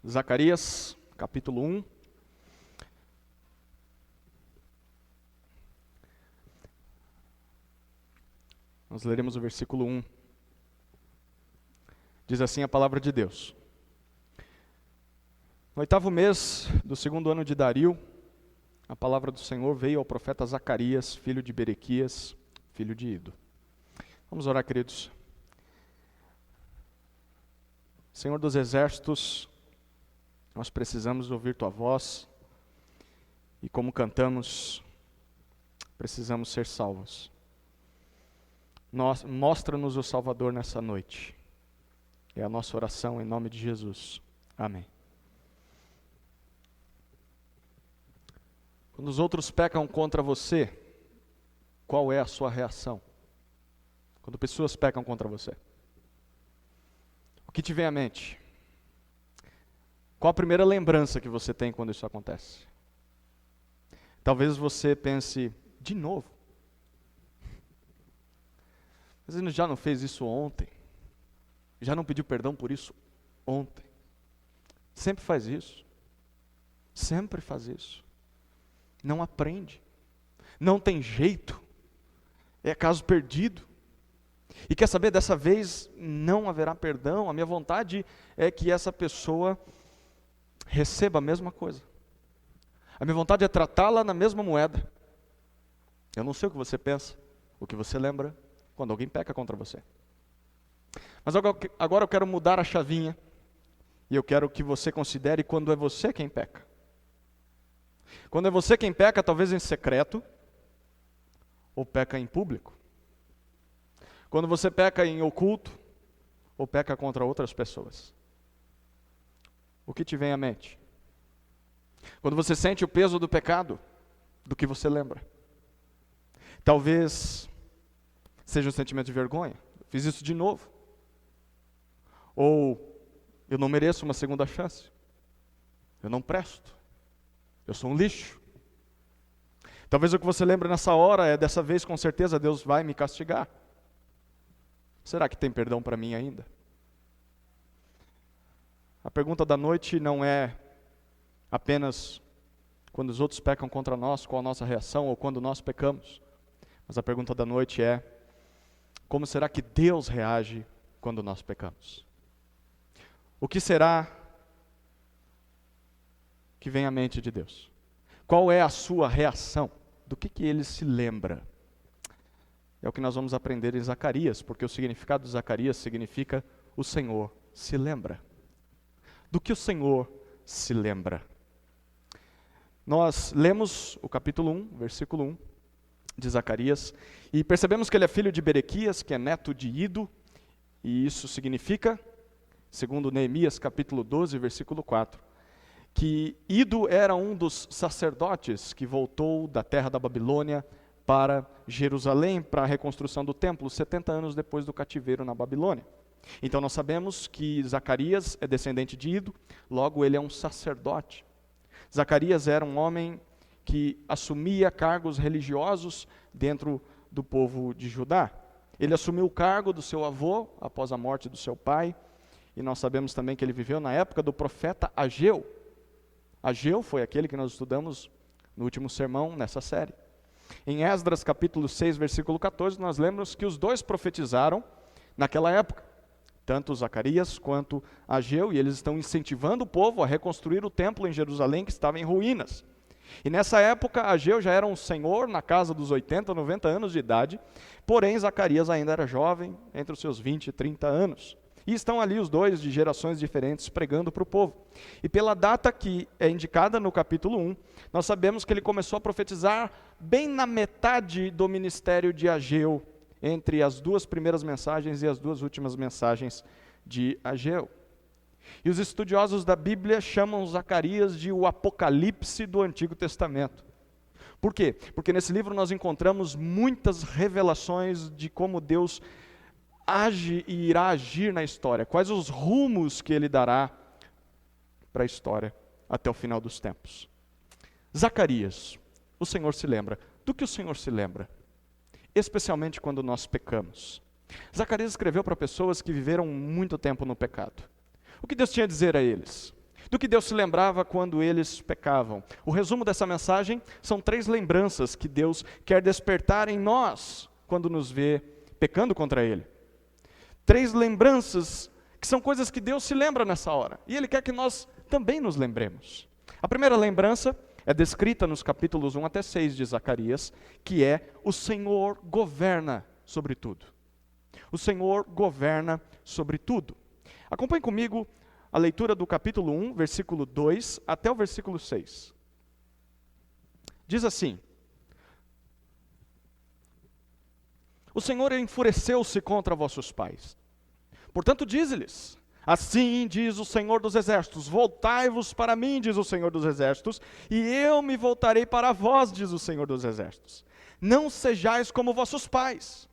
Zacarias, capítulo 1. Nós leremos o versículo 1. Diz assim a palavra de Deus. No 8º mês do 2º ano de Dario, a palavra do Senhor veio ao profeta Zacarias, filho de Berequias, filho de Ido. Vamos orar, queridos. Senhor dos exércitos, nós precisamos ouvir Tua voz e como cantamos, precisamos ser salvos. Mostra-nos o Salvador nessa noite. É a nossa oração em nome de Jesus. Amém. Quando os outros pecam contra você, qual é a sua reação? Quando pessoas pecam contra você, o que te vem à mente? Qual a primeira lembrança que você tem quando isso acontece? Talvez você pense, de novo? Mas ele já não fez isso ontem? Já não pediu perdão por isso ontem? Sempre faz isso. Sempre faz isso. Não aprende. Não tem jeito. É caso perdido. E quer saber, dessa vez não haverá perdão. A minha vontade é que essa pessoa receba a mesma coisa. A minha vontade é tratá-la na mesma moeda. Eu não sei o que você pensa, o que você lembra quando alguém peca contra você. Mas agora eu quero mudar a chavinha e eu quero que você considere quando é você quem peca. Quando é você quem peca, talvez em secreto, ou peca em público. Quando você peca em oculto, ou peca contra outras pessoas. O que te vem à mente? Quando você sente o peso do pecado, do que você lembra? Talvez seja um sentimento de vergonha. Fiz isso de novo. Ou eu não mereço uma segunda chance. Eu não presto. Eu sou um lixo. Talvez o que você lembra nessa hora é, dessa vez com certeza Deus vai me castigar. Será que tem perdão para mim ainda? A pergunta da noite não é apenas quando os outros pecam contra nós, qual a nossa reação, ou quando nós pecamos. Mas a pergunta da noite é, como será que Deus reage quando nós pecamos? O que será que vem à mente de Deus? Qual é a sua reação? Do que Ele se lembra? É o que nós vamos aprender em Zacarias, porque o significado de Zacarias significa o Senhor se lembra. Do que o Senhor se lembra? Nós lemos o capítulo 1, versículo 1 de Zacarias, e percebemos que ele é filho de Berequias, que é neto de Ido, e isso significa, segundo Neemias capítulo 12, versículo 4, que Ido era um dos sacerdotes que voltou da terra da Babilônia para Jerusalém, para a reconstrução do templo, 70 anos depois do cativeiro na Babilônia. Então nós sabemos que Zacarias é descendente de Ido, logo ele é um sacerdote. Zacarias era um homem que assumia cargos religiosos dentro do povo de Judá. Ele assumiu o cargo do seu avô após a morte do seu pai, e nós sabemos também que ele viveu na época do profeta Ageu. Ageu foi aquele que nós estudamos no último sermão nessa série. Em Esdras capítulo 6, versículo 14, nós lemos que os dois profetizaram naquela época, tanto Zacarias quanto Ageu, e eles estão incentivando o povo a reconstruir o templo em Jerusalém que estava em ruínas. E nessa época, Ageu já era um senhor na casa dos 80, 90 anos de idade, porém Zacarias ainda era jovem, entre os seus 20 e 30 anos. E estão ali os dois de gerações diferentes pregando para o povo. E pela data que é indicada no capítulo 1, nós sabemos que ele começou a profetizar bem na metade do ministério de Ageu, entre as duas primeiras mensagens e as duas últimas mensagens de Ageu. E os estudiosos da Bíblia chamam Zacarias de o Apocalipse do Antigo Testamento. Por quê? Porque nesse livro nós encontramos muitas revelações de como Deus age e irá agir na história, quais os rumos que Ele dará para a história até o final dos tempos. Zacarias, o Senhor se lembra. Do que o Senhor se lembra? Especialmente quando nós pecamos. Zacarias escreveu para pessoas que viveram muito tempo no pecado. O que Deus tinha a dizer a eles? do que Deus se lembrava quando eles pecavam. O resumo dessa mensagem são 3 lembranças que Deus quer despertar em nós quando nos vê pecando contra Ele. 3 lembranças que são coisas que Deus se lembra nessa hora, e Ele quer que nós também nos lembremos. A primeira lembrança é descrita nos capítulos 1 até 6 de Zacarias, que é: o Senhor governa sobre tudo. O Senhor governa sobre tudo. Acompanhe comigo a leitura do capítulo 1, versículo 2 até o versículo 6. Diz assim: o Senhor enfureceu-se contra vossos pais. Portanto, dize-lhes: assim diz o Senhor dos Exércitos, voltai-vos para mim, diz o Senhor dos Exércitos, e eu me voltarei para vós, diz o Senhor dos Exércitos. Não sejais como vossos pais.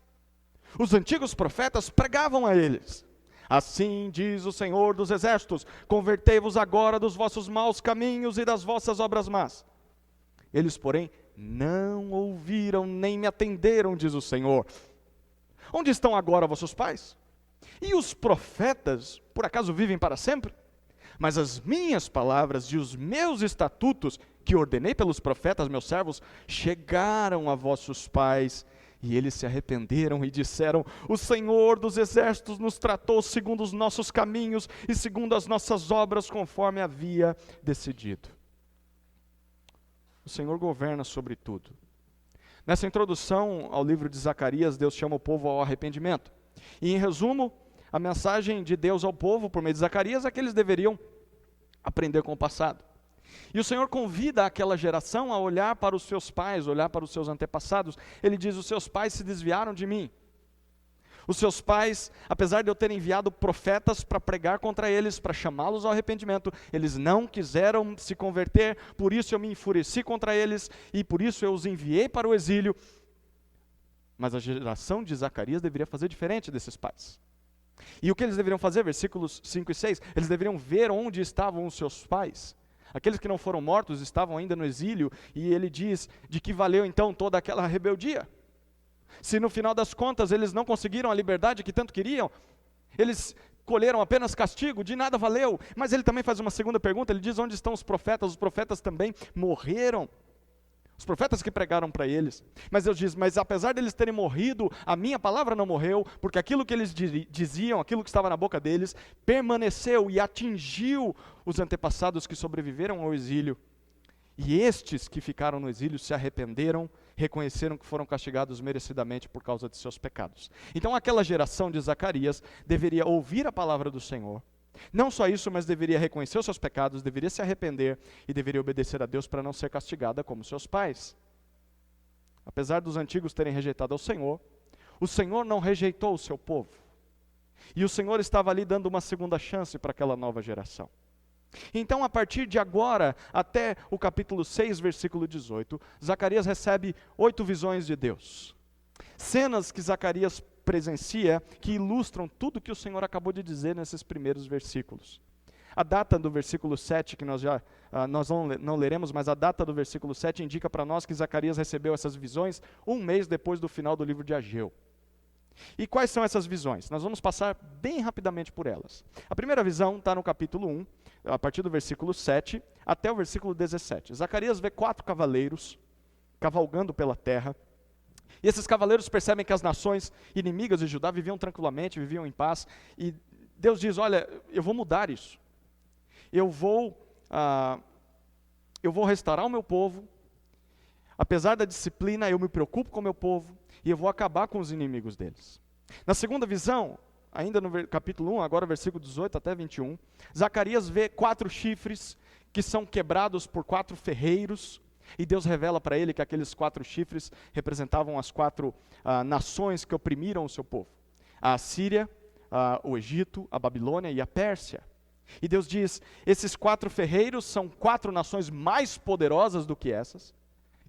Os antigos profetas pregavam a eles: assim diz o Senhor dos Exércitos, convertei-vos agora dos vossos maus caminhos e das vossas obras más. Eles, porém, não ouviram nem me atenderam, diz o Senhor. Onde estão agora vossos pais? E os profetas, por acaso vivem para sempre? Mas as minhas palavras e os meus estatutos, que ordenei pelos profetas, meus servos, chegaram a vossos pais, e eles se arrependeram e disseram: o Senhor dos Exércitos nos tratou segundo os nossos caminhos e segundo as nossas obras, conforme havia decidido. O Senhor governa sobre tudo. Nessa introdução ao livro de Zacarias, Deus chama o povo ao arrependimento. E em resumo, a mensagem de Deus ao povo, por meio de Zacarias, é que eles deveriam aprender com o passado. E o Senhor convida aquela geração a olhar para os seus pais, olhar para os seus antepassados. Ele diz: os seus pais se desviaram de mim. Os seus pais, apesar de eu ter enviado profetas para pregar contra eles, para chamá-los ao arrependimento, eles não quiseram se converter, por isso eu me enfureci contra eles, e por isso eu os enviei para o exílio. Mas a geração de Zacarias deveria fazer diferente desses pais. E o que eles deveriam fazer? Versículos 5 e 6, eles deveriam ver onde estavam os seus pais. Aqueles que não foram mortos estavam ainda no exílio, e ele diz: de que valeu então toda aquela rebeldia? Se no final das contas eles não conseguiram a liberdade que tanto queriam, eles colheram apenas castigo, de nada valeu. Mas ele também faz uma segunda pergunta, ele diz: onde estão os profetas também morreram. Os profetas que pregaram para eles. Mas Deus diz: mas apesar deles terem morrido, a minha palavra não morreu, porque aquilo que eles diziam, aquilo que estava na boca deles, permaneceu e atingiu os antepassados que sobreviveram ao exílio. E estes que ficaram no exílio se arrependeram, reconheceram que foram castigados merecidamente por causa de seus pecados. Então aquela geração de Zacarias deveria ouvir a palavra do Senhor. Não só isso, mas deveria reconhecer os seus pecados, deveria se arrepender e deveria obedecer a Deus para não ser castigada como seus pais. Apesar dos antigos terem rejeitado ao Senhor, o Senhor não rejeitou o seu povo. E o Senhor estava ali dando uma segunda chance para aquela nova geração. Então, a partir de agora, até o capítulo 6, versículo 18, Zacarias recebe 8 visões de Deus. Cenas que Zacarias presencia, que ilustram tudo que o Senhor acabou de dizer nesses primeiros versículos. A data do versículo 7, que nós não leremos, mas a data do versículo 7 indica para nós que Zacarias recebeu essas visões 1 mês depois do final do livro de Ageu. E quais são essas visões? Nós vamos passar bem rapidamente por elas. A primeira visão está no capítulo 1, a partir do versículo 7 até o versículo 17. Zacarias vê 4 cavaleiros cavalgando pela terra. E esses cavaleiros percebem que as nações inimigas de Judá viviam tranquilamente, viviam em paz. E Deus diz: olha, eu vou mudar isso. Eu vou restaurar o meu povo. Apesar da disciplina, eu me preocupo com o meu povo. E eu vou acabar com os inimigos deles. Na segunda visão, ainda no capítulo 1, agora versículo 18 até 21, Zacarias vê 4 chifres que são quebrados por 4 ferreiros, e Deus revela para ele que aqueles 4 chifres representavam as 4 nações que oprimiram o seu povo. A Assíria, o Egito, a Babilônia e a Pérsia. E Deus diz: esses 4 ferreiros são 4 nações mais poderosas do que essas,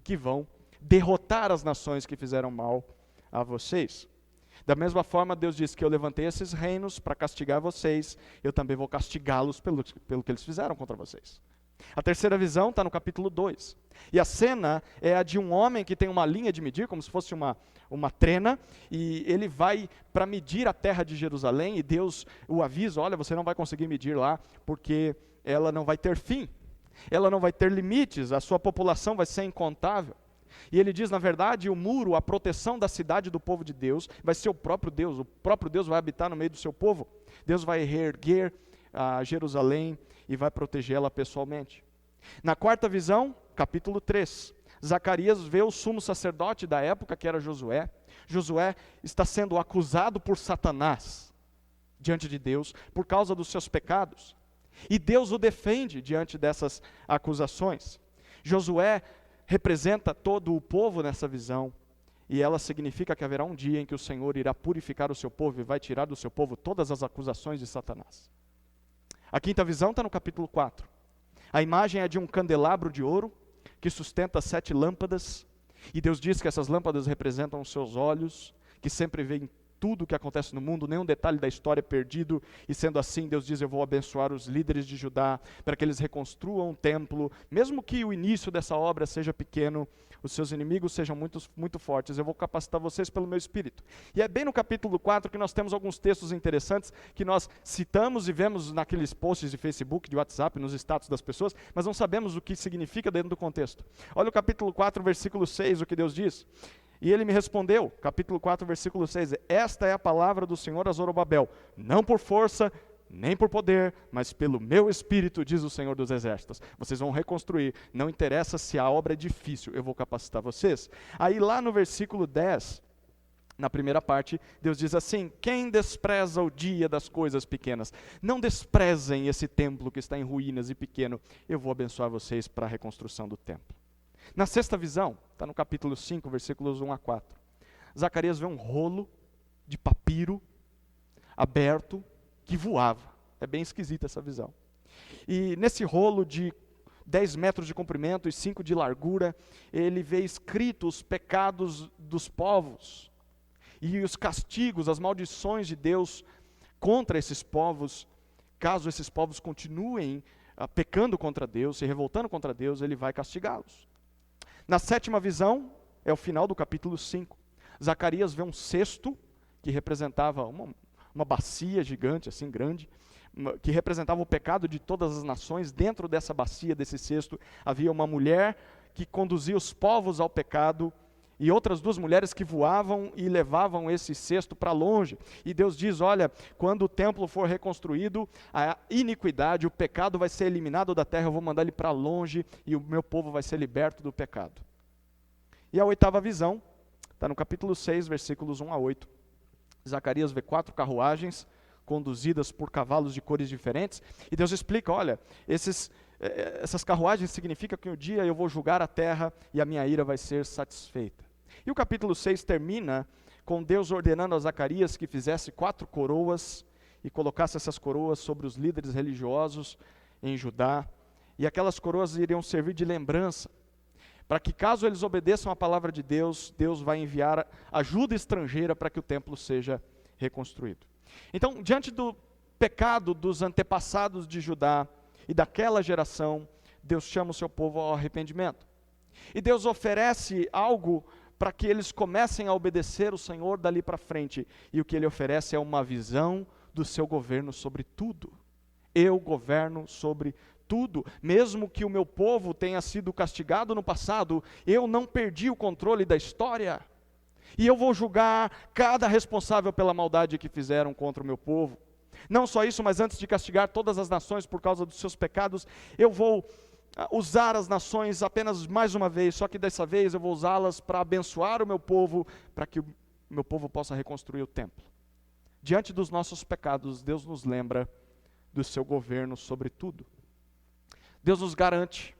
que vão derrotar as nações que fizeram mal a vocês. Da mesma forma, Deus diz que eu levantei esses reinos para castigar vocês, eu também vou castigá-los pelo que eles fizeram contra vocês. A terceira visão está no capítulo 2. E a cena é a de um homem que tem uma linha de medir, como se fosse uma trena, e ele vai para medir a terra de Jerusalém, e Deus o avisa: olha, você não vai conseguir medir lá, porque ela não vai ter fim, ela não vai ter limites, a sua população vai ser incontável. E ele diz, na verdade, o muro, a proteção da cidade do povo de Deus, vai ser o próprio Deus vai habitar no meio do seu povo. Deus vai reerguer Jerusalém e vai protegê-la pessoalmente. Na quarta visão, capítulo 3, Zacarias vê o sumo sacerdote da época, que era Josué. Josué está sendo acusado por Satanás diante de Deus por causa dos seus pecados. E Deus o defende diante dessas acusações. Josué representa todo o povo nessa visão, e ela significa que haverá um dia em que o Senhor irá purificar o seu povo e vai tirar do seu povo todas as acusações de Satanás. A quinta visão está no capítulo 4. A imagem é de um candelabro de ouro que sustenta 7 lâmpadas, e Deus diz que essas lâmpadas representam os seus olhos, que sempre veem tudo o que acontece no mundo, nenhum detalhe da história é perdido, e sendo assim, Deus diz, eu vou abençoar os líderes de Judá, para que eles reconstruam o templo, mesmo que o início dessa obra seja pequeno, os seus inimigos sejam muito fortes, eu vou capacitar vocês pelo meu Espírito. E é bem no capítulo 4 que nós temos alguns textos interessantes, que nós citamos e vemos naqueles posts de Facebook, de WhatsApp, nos status das pessoas, mas não sabemos o que significa dentro do contexto. Olha o capítulo 4, versículo 6, o que Deus diz. E ele me respondeu, capítulo 4, versículo 6, esta é a palavra do Senhor a Zorobabel, não por força, nem por poder, mas pelo meu Espírito, diz o Senhor dos Exércitos. Vocês vão reconstruir, não interessa se a obra é difícil, eu vou capacitar vocês. Aí lá no versículo 10, na primeira parte, Deus diz assim, quem despreza o dia das coisas pequenas, não desprezem esse templo que está em ruínas e pequeno, eu vou abençoar vocês para a reconstrução do templo. Na sexta visão, está no capítulo 5, versículos 1 a 4. Zacarias vê um rolo de papiro aberto que voava. É bem esquisita essa visão. E nesse rolo de 10 metros de comprimento e 5 de largura, ele vê escritos os pecados dos povos e os castigos, as maldições de Deus contra esses povos. Caso esses povos continuem pecando contra Deus, se revoltando contra Deus, ele vai castigá-los. Na sétima visão, é o final do capítulo 5, Zacarias vê um cesto que representava uma bacia gigante, assim grande, que representava o pecado de todas as nações. Dentro dessa bacia, desse cesto, havia uma mulher que conduzia os povos ao pecado, e outras 2 mulheres que voavam e levavam esse cesto para longe. E Deus diz, olha, quando o templo for reconstruído, a iniquidade, o pecado vai ser eliminado da terra, eu vou mandar ele para longe, e o meu povo vai ser liberto do pecado. E a oitava visão, está no capítulo 6, versículos 1 a 8. Zacarias vê 4 carruagens, conduzidas por cavalos de cores diferentes, e Deus explica, olha, essas carruagens significam que um dia eu vou julgar a terra, e a minha ira vai ser satisfeita. E o capítulo 6 termina com Deus ordenando a Zacarias que fizesse 4 coroas e colocasse essas coroas sobre os líderes religiosos em Judá. E aquelas coroas iriam servir de lembrança, para que caso eles obedeçam a palavra de Deus, Deus vai enviar ajuda estrangeira para que o templo seja reconstruído. Então, diante do pecado dos antepassados de Judá e daquela geração, Deus chama o seu povo ao arrependimento. E Deus oferece algo para que eles comecem a obedecer o Senhor dali para frente. E o que Ele oferece é uma visão do seu governo sobre tudo. Eu governo sobre tudo. Mesmo que o meu povo tenha sido castigado no passado, eu não perdi o controle da história. E eu vou julgar cada responsável pela maldade que fizeram contra o meu povo. Não só isso, mas antes de castigar todas as nações por causa dos seus pecados, eu vou usar as nações apenas mais uma vez, só que dessa vez eu vou usá-las para abençoar o meu povo, para que o meu povo possa reconstruir o templo. Diante dos nossos pecados, Deus nos lembra do seu governo sobre tudo. Deus nos garante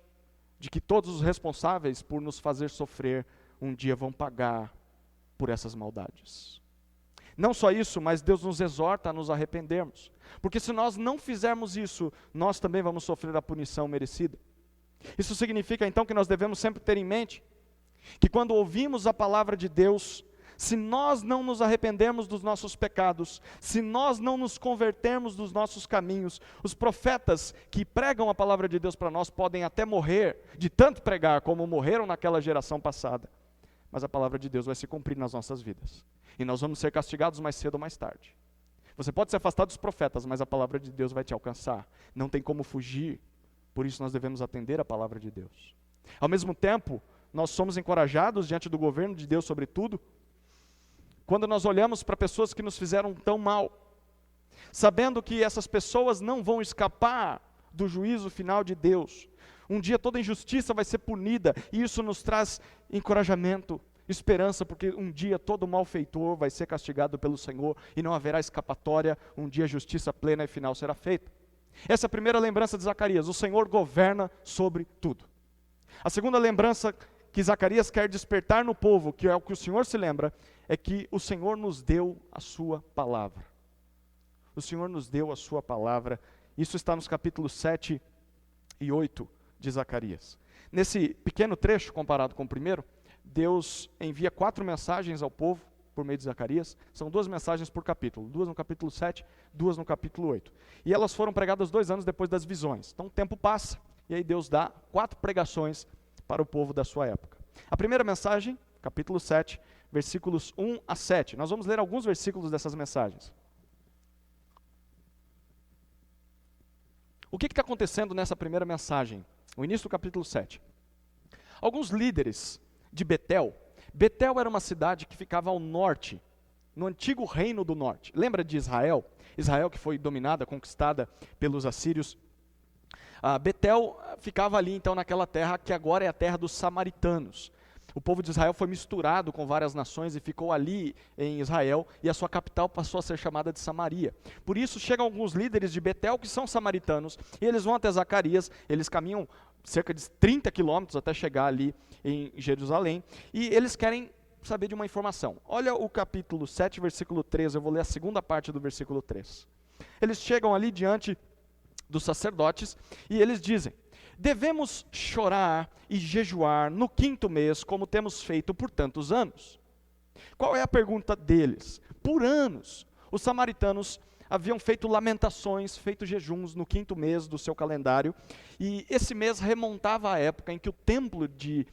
de que todos os responsáveis por nos fazer sofrer, um dia vão pagar por essas maldades. Não só isso, mas Deus nos exorta a nos arrependermos, porque se nós não fizermos isso, nós também vamos sofrer a punição merecida. Isso significa então que nós devemos sempre ter em mente que quando ouvimos a palavra de Deus, se nós não nos arrependermos dos nossos pecados, se nós não nos convertermos dos nossos caminhos, os profetas que pregam a palavra de Deus para nós podem até morrer de tanto pregar como morreram naquela geração passada, mas a palavra de Deus vai se cumprir nas nossas vidas, e nós vamos ser castigados mais cedo ou mais tarde. Você pode se afastar dos profetas, mas a palavra de Deus vai te alcançar. Não tem como fugir, por isso nós devemos atender a palavra de Deus. Ao mesmo tempo, nós somos encorajados diante do governo de Deus sobre tudo, quando nós olhamos para pessoas que nos fizeram tão mal, sabendo que essas pessoas não vão escapar do juízo final de Deus. Um dia toda injustiça vai ser punida, e isso nos traz encorajamento, esperança, porque um dia todo malfeitor vai ser castigado pelo Senhor, e não haverá escapatória, um dia a justiça plena e final será feita. Essa é a primeira lembrança de Zacarias, o Senhor governa sobre tudo. A segunda lembrança que Zacarias quer despertar no povo, que é o que o Senhor se lembra, é que o Senhor nos deu a sua palavra. O Senhor nos deu a sua palavra. Isso está nos capítulos 7 e 8 de Zacarias. Nesse pequeno trecho, comparado com o primeiro, Deus envia 4 mensagens ao povo por meio de Zacarias. São 2 mensagens por capítulo, 2 no capítulo 7, 2 no capítulo 8. E elas foram pregadas 2 anos depois das visões. Então o tempo passa, e aí Deus dá 4 pregações para o povo da sua época. A primeira mensagem, capítulo 7, versículos 1 a 7. Nós vamos ler alguns versículos dessas mensagens. O que está acontecendo nessa primeira mensagem? O início do capítulo 7. Alguns líderes de Betel. Betel era uma cidade que ficava ao norte, no antigo reino do norte. Lembra de Israel? Israel que foi dominada, conquistada pelos assírios. Betel ficava ali então naquela terra que agora é a terra dos samaritanos. O povo de Israel foi misturado com várias nações e ficou ali em Israel, e a sua capital passou a ser chamada de Samaria. Por isso chegam alguns líderes de Betel que são samaritanos, e eles vão até Zacarias, eles caminham cerca de 30 quilômetros até chegar ali em Jerusalém, e eles querem saber de uma informação. Olha o capítulo 7, versículo 13, eu vou ler a segunda parte do versículo 3. Eles chegam ali diante dos sacerdotes, e eles dizem: devemos chorar e jejuar no 5º mês, como temos feito por tantos anos. Qual é a pergunta deles? Por anos, os samaritanos haviam feito lamentações, feito jejuns no 5º mês do seu calendário, e esse mês remontava à época em que o templo de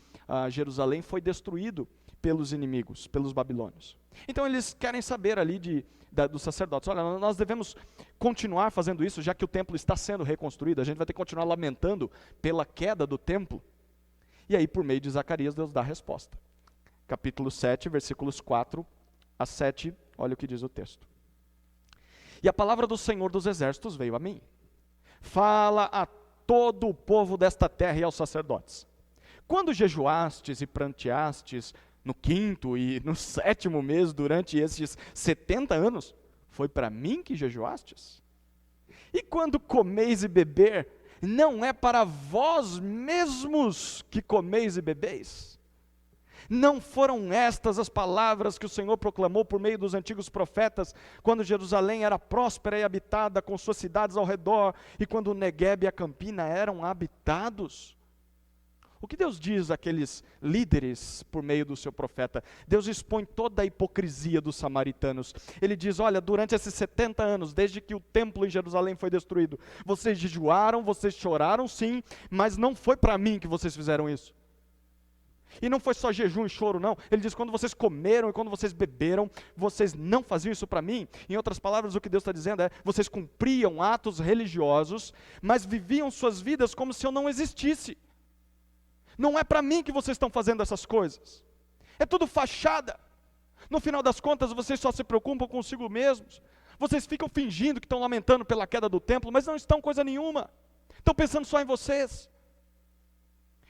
Jerusalém foi destruído pelos inimigos, pelos babilônios. Então eles querem saber ali dos sacerdotes: olha, nós devemos continuar fazendo isso, já que o templo está sendo reconstruído, a gente vai ter que continuar lamentando pela queda do templo. E aí, por meio de Zacarias, Deus dá a resposta. Capítulo 7, versículos 4 a 7, olha o que diz o texto. E a palavra do Senhor dos Exércitos veio a mim. Fala a todo o povo desta terra e aos sacerdotes: quando jejuastes e pranteastes no 5º e no 7º mês durante estes 70 anos, foi para mim que jejuastes? E quando comeis e beber, não é para vós mesmos que comeis e bebeis? Não foram estas as palavras que o Senhor proclamou por meio dos antigos profetas, quando Jerusalém era próspera e habitada, com suas cidades ao redor, e quando o Neguebe e a Campina eram habitados? O que Deus diz àqueles líderes por meio do seu profeta? Deus expõe toda a hipocrisia dos samaritanos. Ele diz: olha, durante esses 70 anos, desde que o templo em Jerusalém foi destruído, vocês jejuaram, vocês choraram sim, mas não foi para mim que vocês fizeram isso. E não foi só jejum e choro, não. Ele diz: quando vocês comeram e quando vocês beberam, vocês não faziam isso para mim. Em outras palavras, o que Deus está dizendo é: vocês cumpriam atos religiosos, mas viviam suas vidas como se eu não existisse. Não é para mim que vocês estão fazendo essas coisas. É tudo fachada. No final das contas, vocês só se preocupam consigo mesmos. Vocês ficam fingindo que estão lamentando pela queda do templo, mas não estão coisa nenhuma. Estão pensando só em vocês.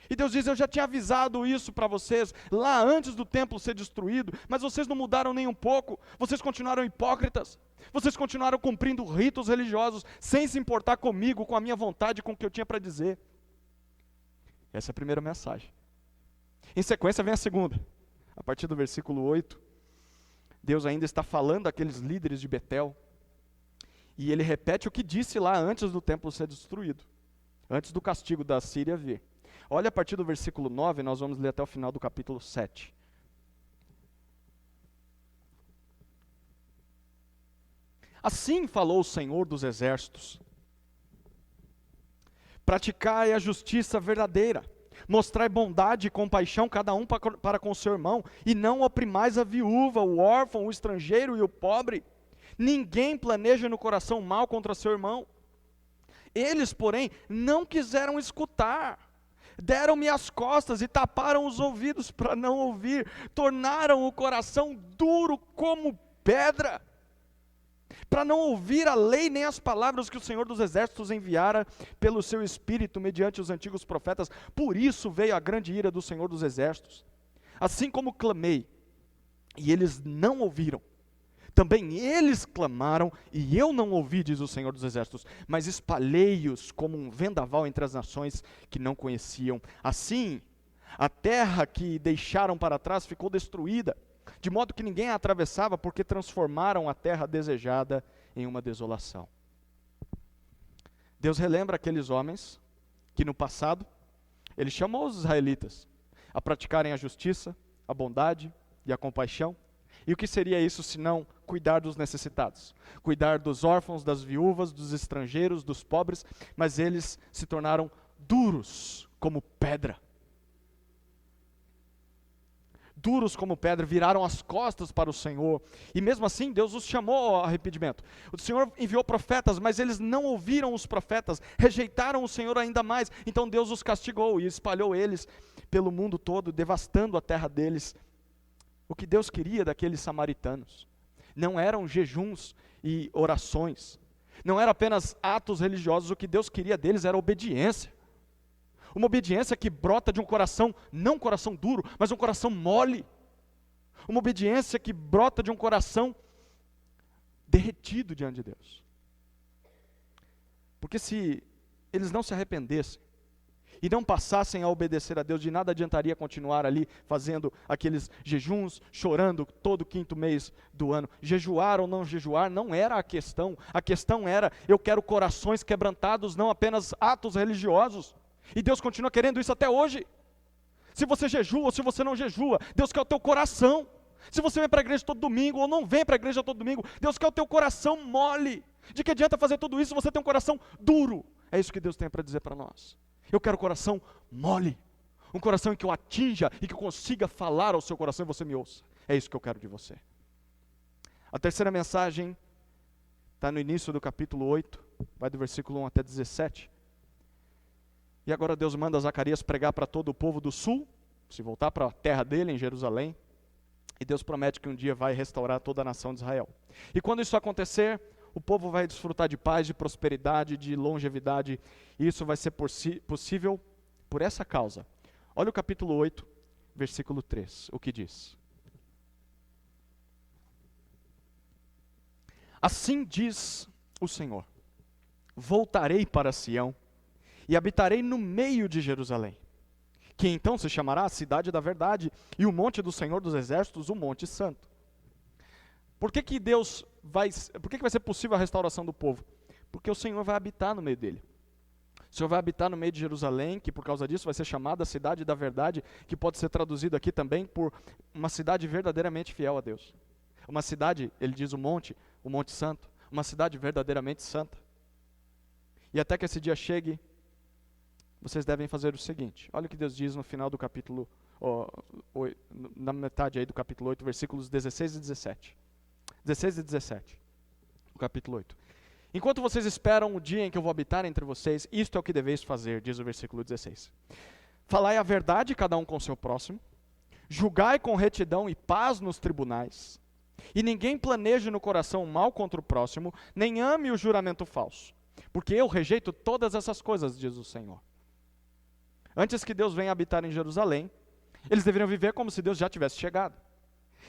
E Deus diz: eu já tinha avisado isso para vocês lá antes do templo ser destruído, mas vocês não mudaram nem um pouco. Vocês continuaram hipócritas. Vocês continuaram cumprindo ritos religiosos, sem se importar comigo, com a minha vontade, com o que eu tinha para dizer. Essa é a primeira mensagem. Em sequência vem a segunda. A partir do versículo 8, Deus ainda está falando àqueles líderes de Betel, e ele repete o que disse lá antes do templo ser destruído, antes do castigo da Síria vir. Olha a partir do versículo 9, nós vamos ler até o final do capítulo 7. Assim falou o Senhor dos Exércitos: praticai a justiça verdadeira, mostrai bondade e compaixão cada um para com seu irmão, e não oprimais a viúva, o órfão, o estrangeiro e o pobre. Ninguém planeja no coração mal contra seu irmão. Eles, porém, não quiseram escutar. Deram-me as costas e taparam os ouvidos para não ouvir. Tornaram o coração duro como pedra, para não ouvir a lei nem as palavras que o Senhor dos Exércitos enviara pelo seu Espírito mediante os antigos profetas. Por isso veio a grande ira do Senhor dos Exércitos. Assim como clamei, e eles não ouviram, também eles clamaram, e eu não ouvi, diz o Senhor dos Exércitos, mas espalhei-os como um vendaval entre as nações que não conheciam. Assim, a terra que deixaram para trás ficou destruída, de modo que ninguém a atravessava, porque transformaram a terra desejada em uma desolação. Deus relembra aqueles homens que no passado, Ele chamou os israelitas a praticarem a justiça, a bondade e a compaixão. E o que seria isso senão cuidar dos necessitados, cuidar dos órfãos, das viúvas, dos estrangeiros, dos pobres, mas eles se tornaram duros como pedra. Duros como pedra, viraram as costas para o Senhor, e mesmo assim Deus os chamou ao arrependimento. O Senhor enviou profetas, mas eles não ouviram os profetas, rejeitaram o Senhor ainda mais, então Deus os castigou e espalhou eles pelo mundo todo, devastando a terra deles. O que Deus queria daqueles samaritanos não eram jejuns e orações, não eram apenas atos religiosos. O que Deus queria deles era obediência. Uma obediência que brota de um coração, não um coração duro, mas um coração mole. Uma obediência que brota de um coração derretido diante de Deus. Porque se eles não se arrependessem e não passassem a obedecer a Deus, de nada adiantaria continuar ali fazendo aqueles jejuns, chorando todo quinto mês do ano. Jejuar ou não jejuar não era a questão era, eu quero corações quebrantados, não apenas atos religiosos. E Deus continua querendo isso até hoje. Se você jejua ou se você não jejua, Deus quer o teu coração. Se você vem para a igreja todo domingo ou não vem para a igreja todo domingo, Deus quer o teu coração mole. De que adianta fazer tudo isso se você tem um coração duro? É isso que Deus tem para dizer para nós. Eu quero coração mole, um coração em que eu atinja e que eu consiga falar ao seu coração e você me ouça. É isso que eu quero de você. A terceira mensagem está no início do capítulo 8, vai do versículo 1 até 17. E agora Deus manda Zacarias pregar para todo o povo do sul, se voltar para a terra dele, em Jerusalém, e Deus promete que um dia vai restaurar toda a nação de Israel. E quando isso acontecer, o povo vai desfrutar de paz, de prosperidade, de longevidade, e isso vai ser possível por essa causa. Olha o capítulo 8, versículo 3, o que diz. Assim diz o Senhor, voltarei para Sião, e habitarei no meio de Jerusalém, que então se chamará a cidade da verdade, e o monte do Senhor dos Exércitos, o monte santo. Por que vai ser possível a restauração do povo? Porque o Senhor vai habitar no meio dele. O Senhor vai habitar no meio de Jerusalém, que por causa disso vai ser chamada a cidade da verdade, que pode ser traduzido aqui também por uma cidade verdadeiramente fiel a Deus. Uma cidade, ele diz o monte santo, uma cidade verdadeiramente santa. E até que esse dia chegue, vocês devem fazer o seguinte, olha o que Deus diz no final do capítulo, na metade aí do capítulo 8, versículos 16 e 17. 16 e 17, do capítulo 8. Enquanto vocês esperam o dia em que eu vou habitar entre vocês, isto é o que deveis fazer, diz o versículo 16. Falai a verdade cada um com seu próximo, julgai com retidão e paz nos tribunais, e ninguém planeje no coração o mal contra o próximo, nem ame o juramento falso, porque eu rejeito todas essas coisas, diz o Senhor. Antes que Deus venha habitar em Jerusalém, eles deveriam viver como se Deus já tivesse chegado.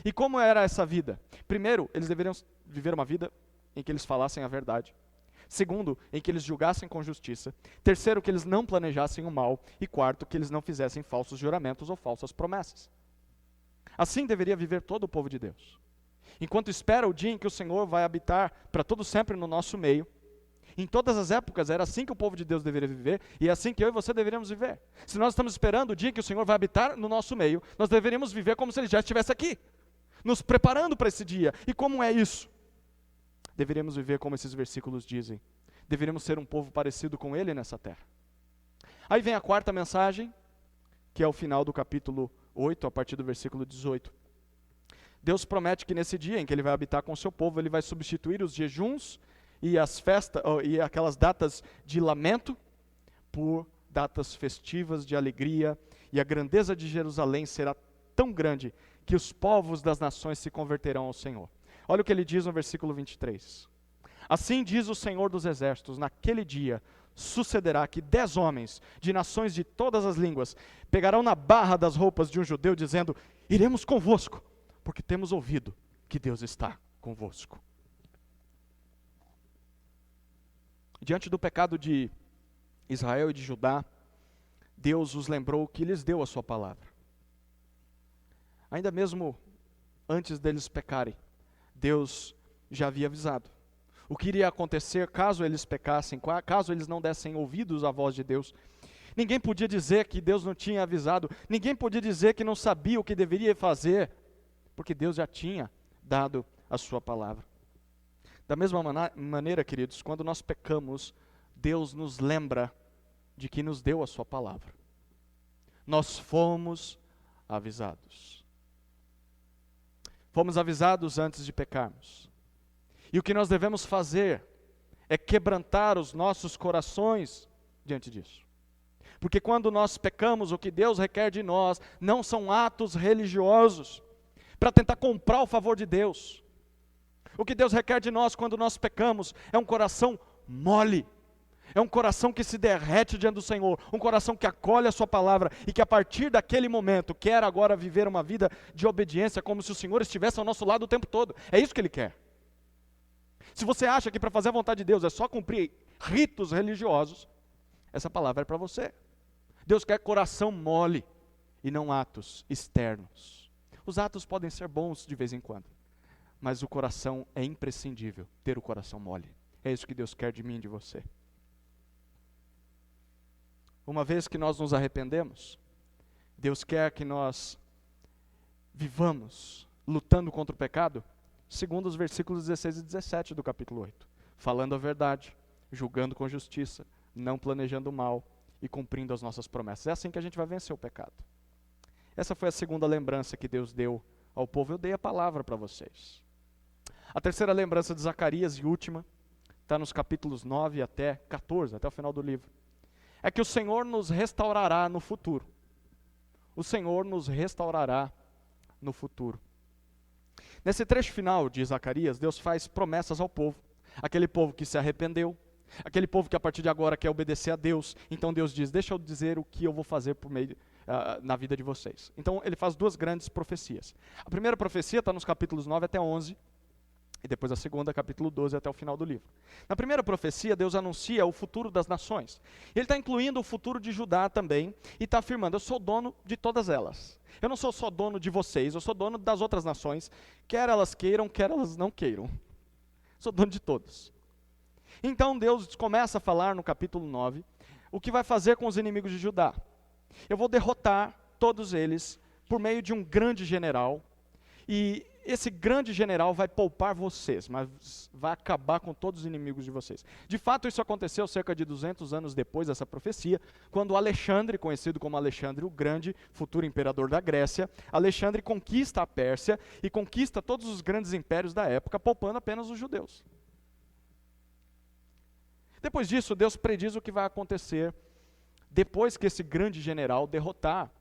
E como era essa vida? Primeiro, eles deveriam viver uma vida em que eles falassem a verdade. Segundo, em que eles julgassem com justiça. Terceiro, que eles não planejassem o mal. E quarto, que eles não fizessem falsos juramentos ou falsas promessas. Assim deveria viver todo o povo de Deus. Enquanto espera o dia em que o Senhor vai habitar para todo sempre no nosso meio, em todas as épocas era assim que o povo de Deus deveria viver, e é assim que eu e você deveríamos viver. Se nós estamos esperando o dia que o Senhor vai habitar no nosso meio, nós deveríamos viver como se Ele já estivesse aqui, nos preparando para esse dia. E como é isso? Deveríamos viver como esses versículos dizem. Deveríamos ser um povo parecido com Ele nessa terra. Aí vem a quarta mensagem, que é o final do capítulo 8, a partir do versículo 18. Deus promete que nesse dia em que ele vai habitar com o seu povo, ele vai substituir os jejuns e as festas, e aquelas datas de lamento, por datas festivas de alegria, e a grandeza de Jerusalém será tão grande que os povos das nações se converterão ao Senhor. Olha o que ele diz no versículo 23. Assim diz o Senhor dos Exércitos, naquele dia sucederá que 10 homens de nações de todas as línguas pegarão na barra das roupas de um judeu, dizendo: iremos convosco, porque temos ouvido que Deus está convosco. Diante do pecado de Israel e de Judá, Deus os lembrou que lhes deu a sua palavra. Ainda mesmo antes deles pecarem, Deus já havia avisado o que iria acontecer caso eles pecassem, caso eles não dessem ouvidos à voz de Deus. Ninguém podia dizer que Deus não tinha avisado, ninguém podia dizer que não sabia o que deveria fazer, porque Deus já tinha dado a sua palavra. Da mesma maneira, queridos, quando nós pecamos, Deus nos lembra de que nos deu a sua palavra. Nós fomos avisados. Fomos avisados antes de pecarmos. E o que nós devemos fazer é quebrantar os nossos corações diante disso. Porque quando nós pecamos, o que Deus requer de nós não são atos religiosos para tentar comprar o favor de Deus. O que Deus requer de nós quando nós pecamos é um coração mole. É um coração que se derrete diante do Senhor, um coração que acolhe a sua palavra e que a partir daquele momento quer agora viver uma vida de obediência como se o Senhor estivesse ao nosso lado o tempo todo. É isso que Ele quer. Se você acha que para fazer a vontade de Deus é só cumprir ritos religiosos, essa palavra é para você. Deus quer coração mole e não atos externos. Os atos podem ser bons de vez em quando, mas o coração é imprescindível, ter o coração mole. É isso que Deus quer de mim e de você. Uma vez que nós nos arrependemos, Deus quer que nós vivamos lutando contra o pecado, segundo os versículos 16 e 17 do capítulo 8. Falando a verdade, julgando com justiça, não planejando mal e cumprindo as nossas promessas. É assim que a gente vai vencer o pecado. Essa foi a segunda lembrança que Deus deu ao povo. Eu dei a palavra para vocês. A terceira lembrança de Zacarias e última, está nos capítulos 9 até 14, até o final do livro. É que o Senhor nos restaurará no futuro. O Senhor nos restaurará no futuro. Nesse trecho final de Zacarias, Deus faz promessas ao povo. Aquele povo que se arrependeu, aquele povo que a partir de agora quer obedecer a Deus. Então Deus diz: deixa eu dizer o que eu vou fazer por meio, na vida de vocês. Então ele faz duas grandes profecias. A primeira profecia está nos capítulos 9 até 11. E depois a segunda, capítulo 12, até o final do livro. Na primeira profecia, Deus anuncia o futuro das nações. Ele está incluindo o futuro de Judá também, e está afirmando: eu sou dono de todas elas. Eu não sou só dono de vocês, eu sou dono das outras nações, quer elas queiram, quer elas não queiram. Sou dono de todos. Então Deus começa a falar no capítulo 9, o que vai fazer com os inimigos de Judá. Eu vou derrotar todos eles por meio de um grande general, e esse grande general vai poupar vocês, mas vai acabar com todos os inimigos de vocês. De fato, isso aconteceu cerca de 200 anos depois dessa profecia, quando Alexandre, conhecido como Alexandre o Grande, futuro imperador da Grécia, Alexandre conquista a Pérsia e conquista todos os grandes impérios da época, poupando apenas os judeus. Depois disso, Deus prediz o que vai acontecer depois que esse grande general derrotar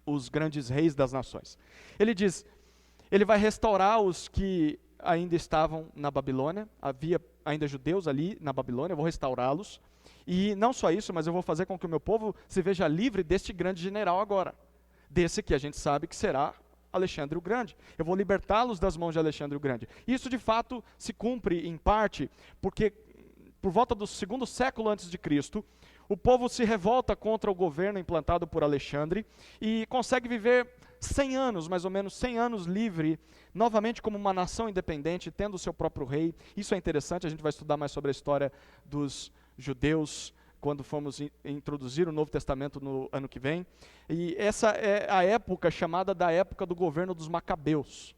os grandes reis das nações. Ele diz: ele vai restaurar os que ainda estavam na Babilônia, havia ainda judeus ali na Babilônia, eu vou restaurá-los, e não só isso, mas eu vou fazer com que o meu povo se veja livre deste grande general agora, desse que a gente sabe que será Alexandre o Grande. Eu vou libertá-los das mãos de Alexandre o Grande. Isso de fato se cumpre em parte, porque por volta do 2º século antes de Cristo, o povo se revolta contra o governo implantado por Alexandre e consegue viver 100 anos, mais ou menos 100 anos livre, novamente como uma nação independente, tendo o seu próprio rei. Isso é interessante, a gente vai estudar mais sobre a história dos judeus quando formos introduzir o Novo Testamento no ano que vem. E essa é a época chamada da época do governo dos Macabeus.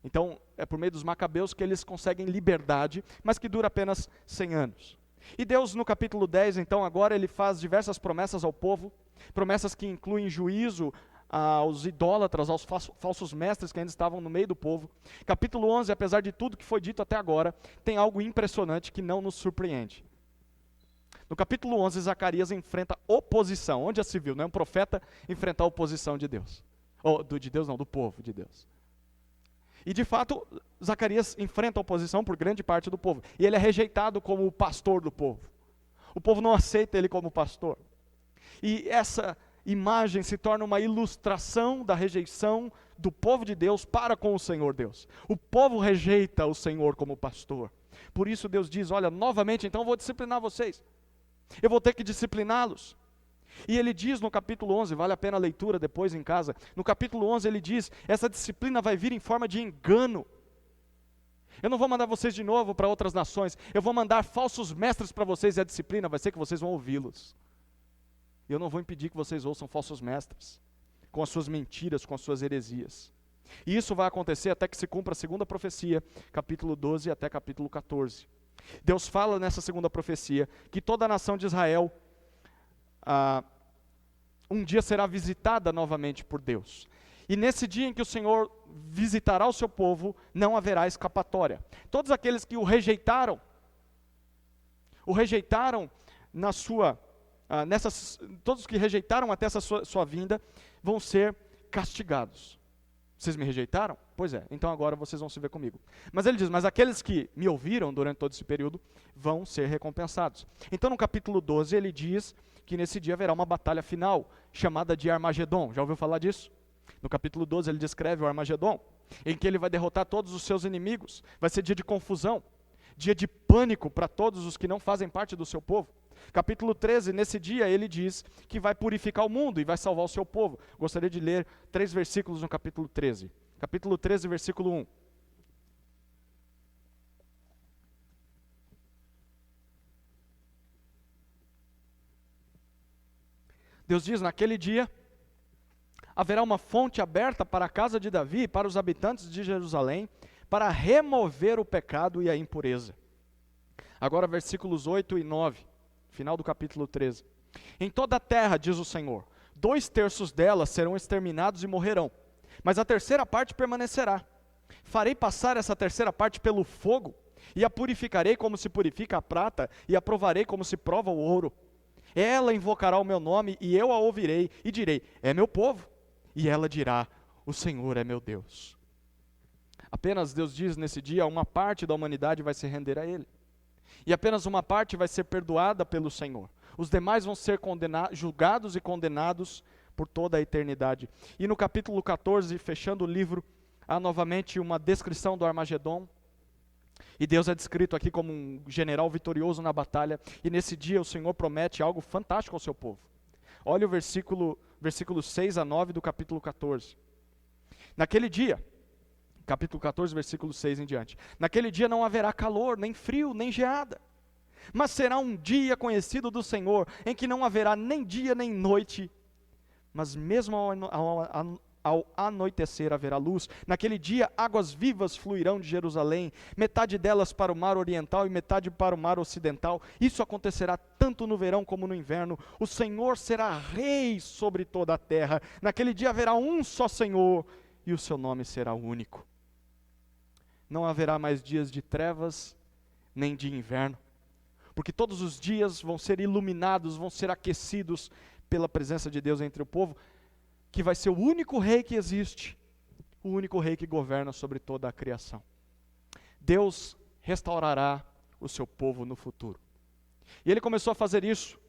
Então, é por meio dos Macabeus que eles conseguem liberdade, mas que dura apenas 100 anos. E Deus, no capítulo 10, então, agora ele faz diversas promessas ao povo, promessas que incluem juízo aos idólatras, aos falsos mestres que ainda estavam no meio do povo. Capítulo 11, apesar de tudo que foi dito até agora, tem algo impressionante que não nos surpreende. No capítulo 11, Zacarias enfrenta oposição. Onde já se viu, não é um profeta enfrentar a oposição de Deus. De Deus não, do povo de Deus. E de fato, Zacarias enfrenta a oposição por grande parte do povo. E ele é rejeitado como o pastor do povo. O povo não aceita ele como pastor. E essa imagem se torna uma ilustração da rejeição do povo de Deus para com o Senhor Deus. O povo rejeita o Senhor como pastor. Por isso Deus diz, olha, novamente, então eu vou disciplinar vocês. Eu vou ter que discipliná-los. E ele diz no capítulo 11, vale a pena a leitura depois em casa, no capítulo 11 ele diz, essa disciplina vai vir em forma de engano. Eu não vou mandar vocês de novo para outras nações, eu vou mandar falsos mestres para vocês e a disciplina vai ser que vocês vão ouvi-los. E eu não vou impedir que vocês ouçam falsos mestres, com as suas mentiras, com as suas heresias. E isso vai acontecer até que se cumpra a segunda profecia, capítulo 12 até capítulo 14. Deus fala nessa segunda profecia que toda a nação de Israel um dia será visitada novamente por Deus. E nesse dia em que o Senhor visitará o seu povo, não haverá escapatória. Todos aqueles que o rejeitaram na sua, todos que rejeitaram até essa sua vinda, vão ser castigados. Vocês me rejeitaram? Pois é, então agora vocês vão se ver comigo. Mas ele diz, mas aqueles que me ouviram durante todo esse período, vão ser recompensados. Então no capítulo 12 ele diz que nesse dia haverá uma batalha final, chamada de Armagedon. Já ouviu falar disso? No capítulo 12 ele descreve o Armagedon, em que ele vai derrotar todos os seus inimigos. Vai ser dia de confusão, dia de pânico para todos os que não fazem parte do seu povo. Capítulo 13, nesse dia ele diz que vai purificar o mundo e vai salvar o seu povo. Gostaria de ler 3 versículos no capítulo 13. Capítulo 13, versículo 1. Deus diz, naquele dia, haverá uma fonte aberta para a casa de Davi e para os habitantes de Jerusalém, para remover o pecado e a impureza. Agora versículos 8 e 9, final do capítulo 13. Em toda a terra, diz o Senhor, 2/3 dela serão exterminados e morrerão, mas a terceira parte permanecerá. Farei passar essa terceira parte pelo fogo, e a purificarei como se purifica a prata, e a provarei como se prova o ouro. Ela invocará o meu nome, e eu a ouvirei, e direi, é meu povo. E ela dirá, o Senhor é meu Deus. Apenas Deus diz nesse dia, uma parte da humanidade vai se render a Ele. E apenas uma parte vai ser perdoada pelo Senhor. Os demais vão ser julgados e condenados por toda a eternidade. E no capítulo 14, fechando o livro, há novamente uma descrição do Armagedon. E Deus é descrito aqui como um general vitorioso na batalha. E nesse dia o Senhor promete algo fantástico ao seu povo. Olha o versículo 6 a 9 do capítulo 14. Naquele dia, capítulo 14, versículo 6 em diante. Naquele dia não haverá calor, nem frio, nem geada. Mas será um dia conhecido do Senhor, em que não haverá nem dia nem noite. Mas mesmo ao anoitecer haverá luz. Naquele dia águas vivas fluirão de Jerusalém, metade delas para o mar oriental e metade para o mar ocidental. Isso acontecerá tanto no verão como no inverno. O Senhor será rei sobre toda a terra. Naquele dia haverá um só Senhor e o seu nome será único. Não haverá mais dias de trevas nem de inverno, porque todos os dias vão ser iluminados, vão ser aquecidos pela presença de Deus entre o povo, que vai ser o único rei que existe, o único rei que governa sobre toda a criação. Deus restaurará o seu povo no futuro. E ele começou a fazer isso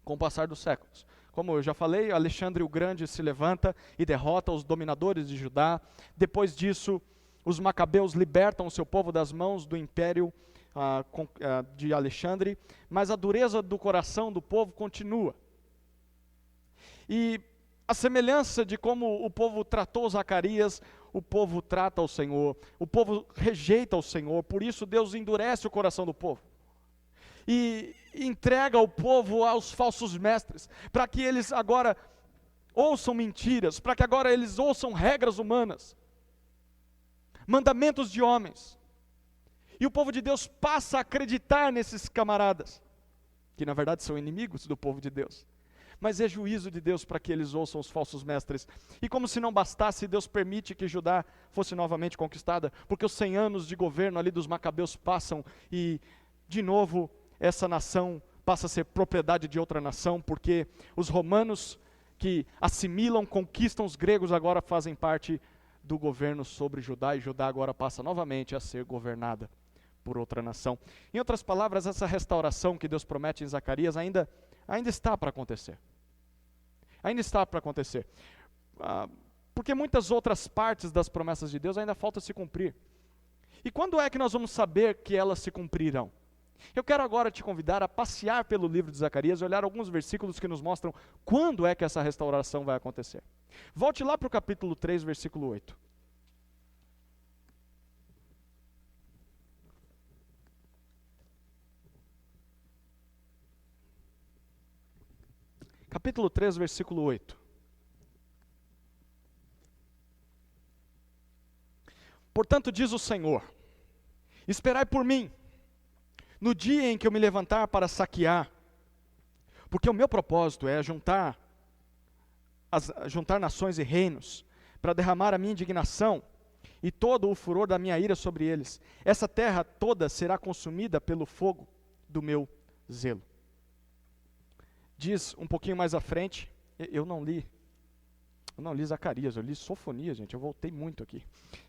com o passar dos séculos. Como eu já falei, Alexandre o Grande se levanta e derrota os dominadores de Judá. Depois disso, os macabeus libertam o seu povo das mãos do império de Alexandre, mas a dureza do coração do povo continua. E a semelhança de como o povo tratou Zacarias, o povo trata o Senhor, o povo rejeita o Senhor, por isso Deus endurece o coração do povo. E entrega o povo aos falsos mestres, para que eles agora ouçam mentiras, para que agora eles ouçam regras humanas, mandamentos de homens. E o povo de Deus passa a acreditar nesses camaradas, que na verdade são inimigos do povo de Deus. mas é juízo de Deus para que eles ouçam os falsos mestres. E como se não bastasse, Deus permite que Judá fosse novamente conquistada, porque os 100 anos de governo ali dos Macabeus passam e, de novo, essa nação passa a ser propriedade de outra nação, porque os romanos que assimilam, conquistam os gregos, agora fazem parte do governo sobre Judá, e Judá agora passa novamente a ser governada por outra nação. Em outras palavras, essa restauração que Deus promete em Zacarias ainda está para acontecer. Ainda está para acontecer. Porque muitas outras partes das promessas de Deus ainda faltam se cumprir. E quando é que nós vamos saber que elas se cumprirão? Eu quero agora te convidar a passear pelo livro de Zacarias e olhar alguns versículos que nos mostram quando é que essa restauração vai acontecer. Volte lá para o capítulo 3, versículo 8. Capítulo 3, versículo 8. Portanto, diz o Senhor: esperai por mim, no dia em que eu me levantar para saquear, porque o meu propósito é juntar nações e reinos, para derramar a minha indignação e todo o furor da minha ira sobre eles. Essa terra toda será consumida pelo fogo do meu zelo. Diz um pouquinho mais à frente, eu não li Zacarias, eu li Sofonias, gente, eu voltei muito aqui,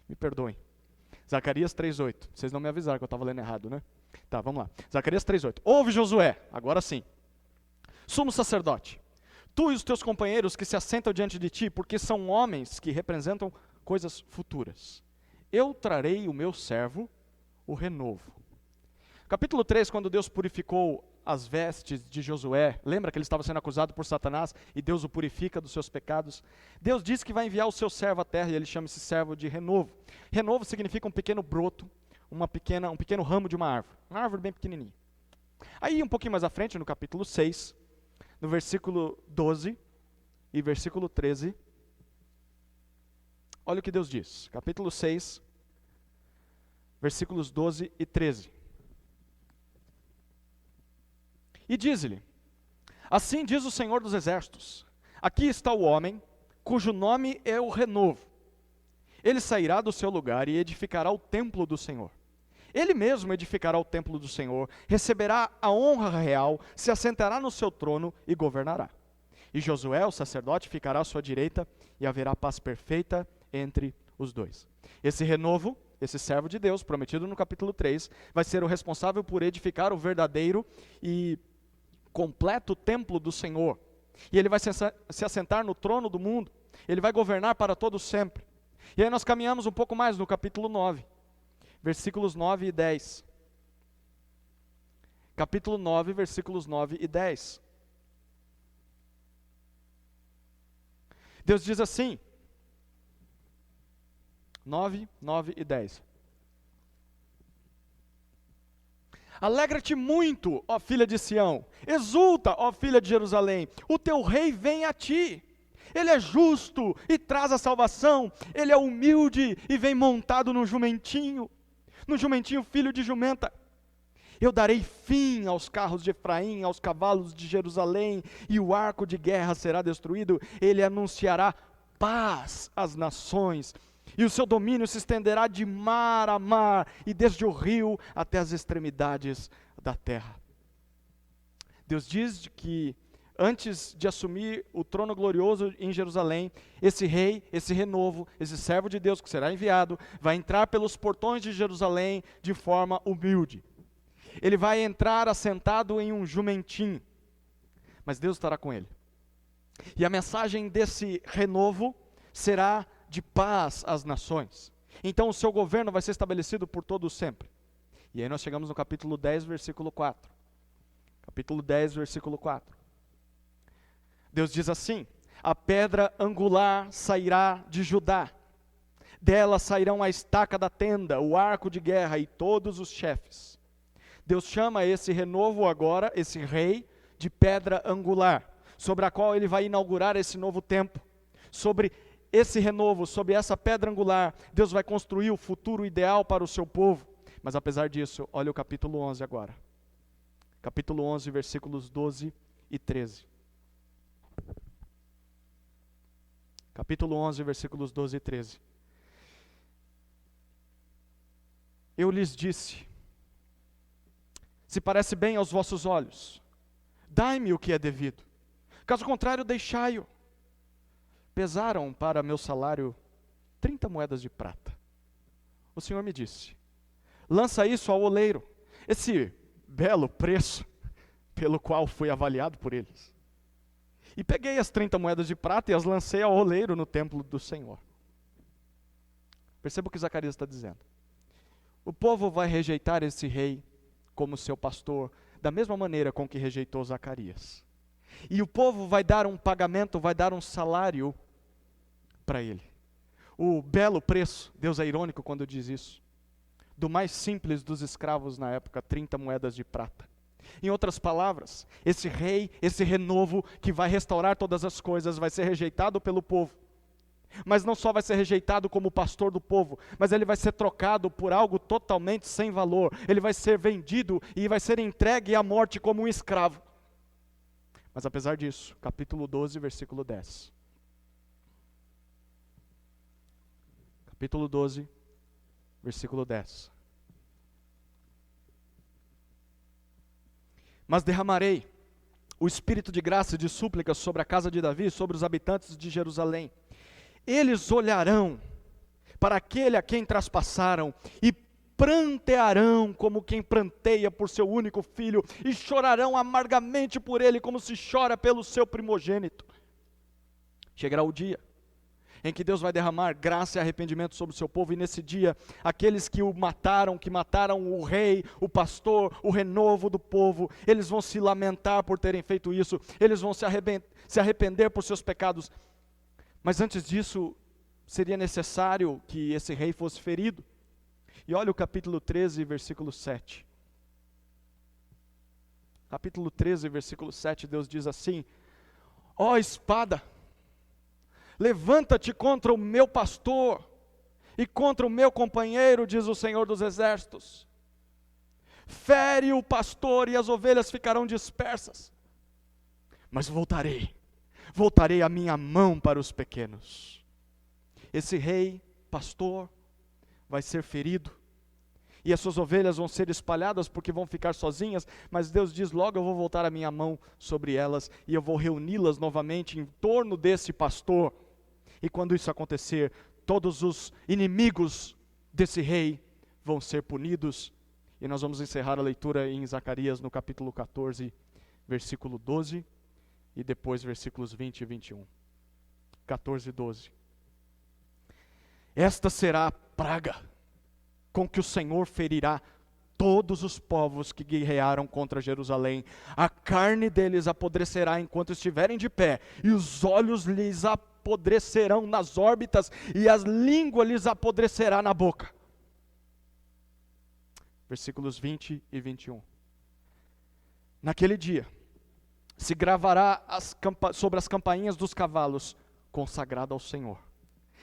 me perdoem. Zacarias 3:8, vocês não me avisaram que eu estava lendo errado, né? Tá, vamos lá. Zacarias 3:8. Ouve, Josué, agora sim. Sumo sacerdote, tu e os teus companheiros que se assentam diante de ti, porque são homens que representam coisas futuras. Eu trarei o meu servo, o renovo. Capítulo 3, quando Deus purificou as vestes de Josué, lembra que ele estava sendo acusado por Satanás e Deus o purifica dos seus pecados? Deus diz que vai enviar o seu servo à terra e ele chama esse servo de renovo. Renovo significa um pequeno broto, um pequeno ramo de uma árvore bem pequenininha. Aí um pouquinho mais à frente, no capítulo 6, no versículo 12 e versículo 13, olha o que Deus diz. Capítulo 6, versículos 12 e 13. E diz-lhe: assim diz o Senhor dos Exércitos, aqui está o homem, cujo nome é o renovo. Ele sairá do seu lugar e edificará o templo do Senhor. Ele mesmo edificará o templo do Senhor, receberá a honra real, se assentará no seu trono e governará. E Josué, o sacerdote, ficará à sua direita e haverá paz perfeita entre os dois. Esse renovo, esse servo de Deus, prometido no capítulo 3, vai ser o responsável por edificar o verdadeiro e completo templo do Senhor. E ele vai se assentar no trono do mundo. Ele vai governar para todo sempre. E aí nós caminhamos um pouco mais no capítulo 9, versículos 9 e 10. Capítulo 9, versículos 9 e 10. Deus diz assim, 9 e 10. Alegra-te muito, ó filha de Sião, exulta, ó filha de Jerusalém, o teu rei vem a ti. Ele é justo e traz a salvação, ele é humilde e vem montado no jumentinho filho de jumenta. Eu darei fim aos carros de Efraim, aos cavalos de Jerusalém, e o arco de guerra será destruído. Ele anunciará paz às nações, e o seu domínio se estenderá de mar a mar, e desde o rio até as extremidades da terra. Deus diz que antes de assumir o trono glorioso em Jerusalém, esse rei, esse renovo, esse servo de Deus que será enviado, vai entrar pelos portões de Jerusalém de forma humilde. Ele vai entrar assentado em um jumentinho, mas Deus estará com ele. E a mensagem desse renovo será de paz às nações. Então o seu governo vai ser estabelecido por todo sempre. E aí nós chegamos no capítulo 10, versículo 4. Capítulo 10, versículo 4. Deus diz assim: a pedra angular sairá de Judá, dela sairão a estaca da tenda, o arco de guerra e todos os chefes. Deus chama esse renovo agora, esse rei, de pedra angular, sobre a qual ele vai inaugurar esse novo tempo. Sobre esse renovo, sobre essa pedra angular, Deus vai construir o futuro ideal para o seu povo. Mas apesar disso, olha o capítulo 11 agora. Capítulo 11, versículos 12 e 13. Capítulo 11, versículos 12 e 13. Eu lhes disse: se parece bem aos vossos olhos, dai-me o que é devido. Caso contrário, deixai-o. Pesaram para meu salário 30 moedas de prata. O Senhor me disse: lança isso ao oleiro, esse belo preço pelo qual fui avaliado por eles. E peguei as 30 moedas de prata e as lancei ao oleiro no templo do Senhor. Perceba o que Zacarias está dizendo. O povo vai rejeitar esse rei como seu pastor, da mesma maneira com que rejeitou Zacarias. E o povo vai dar um pagamento, vai dar um salário para ele. O belo preço, Deus é irônico quando diz isso, do mais simples dos escravos na época, 30 moedas de prata. Em outras palavras, esse rei, esse renovo que vai restaurar todas as coisas, vai ser rejeitado pelo povo. Mas não só vai ser rejeitado como pastor do povo, mas ele vai ser trocado por algo totalmente sem valor. Ele vai ser vendido e vai ser entregue à morte como um escravo. Mas apesar disso, capítulo 12, versículo 10. Capítulo 12, versículo 10. Mas derramarei o espírito de graça e de súplica sobre a casa de Davi, sobre os habitantes de Jerusalém. Eles olharão para aquele a quem traspassaram e prantearão como quem pranteia por seu único filho e chorarão amargamente por ele como se chora pelo seu primogênito. Chegará o dia em que Deus vai derramar graça e arrependimento sobre o seu povo, e nesse dia, aqueles que mataram o rei, o pastor, o renovo do povo, eles vão se lamentar por terem feito isso, eles vão se arrepender por seus pecados. Mas antes disso, seria necessário que esse rei fosse ferido. E olha o capítulo 13, versículo 7. Capítulo 13, versículo 7, Deus diz assim: ó espada, levanta-te contra o meu pastor e contra o meu companheiro, diz o Senhor dos Exércitos. Fere o pastor e as ovelhas ficarão dispersas. Mas voltarei a minha mão para os pequenos. Esse rei, pastor, vai ser ferido. E as suas ovelhas vão ser espalhadas porque vão ficar sozinhas, mas Deus diz: logo eu vou voltar a minha mão sobre elas e eu vou reuni-las novamente em torno desse pastor. E quando isso acontecer, todos os inimigos desse rei vão ser punidos. E nós vamos encerrar a leitura em Zacarias no capítulo 14, versículo 12, e depois versículos 20 e 21. 14 e 12. Esta será a praga com que o Senhor ferirá todos os povos que guerrearam contra Jerusalém. A carne deles apodrecerá enquanto estiverem de pé, e os olhos lhes apodrecerão nas órbitas, e as línguas lhes apodrecerá na boca. Versículos 20 e 21. Naquele dia, se gravará sobre as campainhas dos cavalos, consagrado ao Senhor.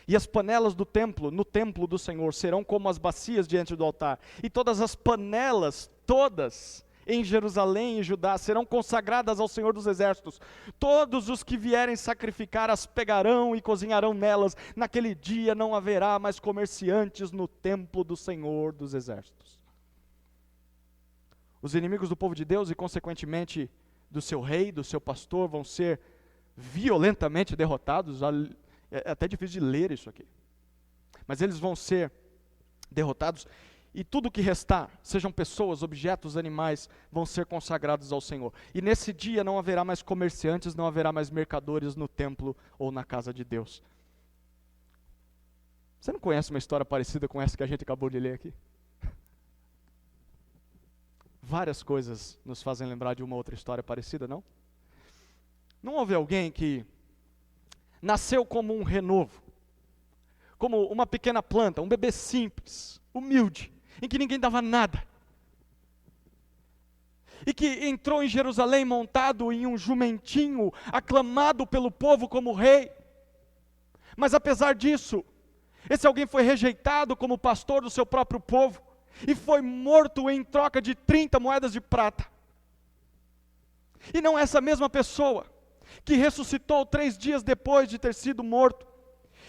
E as panelas do templo, no templo do Senhor, serão como as bacias diante do altar. E todas as panelas, todas em Jerusalém e Judá, serão consagradas ao Senhor dos Exércitos. Todos os que vierem sacrificar as pegarão e cozinharão nelas. Naquele dia não haverá mais comerciantes no templo do Senhor dos Exércitos. Os inimigos do povo de Deus e, consequentemente, do seu rei, do seu pastor, vão ser violentamente derrotados. É até difícil de ler isso aqui. Mas eles vão ser derrotados, e tudo que restar, sejam pessoas, objetos, animais, vão ser consagrados ao Senhor. E nesse dia não haverá mais comerciantes, não haverá mais mercadores no templo ou na casa de Deus. Você não conhece uma história parecida com essa que a gente acabou de ler aqui? Várias coisas nos fazem lembrar de uma outra história parecida, não? Não houve alguém que nasceu como um renovo, como uma pequena planta, um bebê simples, humilde, em que ninguém dava nada, e que entrou em Jerusalém montado em um jumentinho, aclamado pelo povo como rei. Mas apesar disso, esse alguém foi rejeitado como pastor do seu próprio povo, e foi morto em troca de 30 moedas de prata. E não essa mesma pessoa que ressuscitou 3 dias depois de ter sido morto,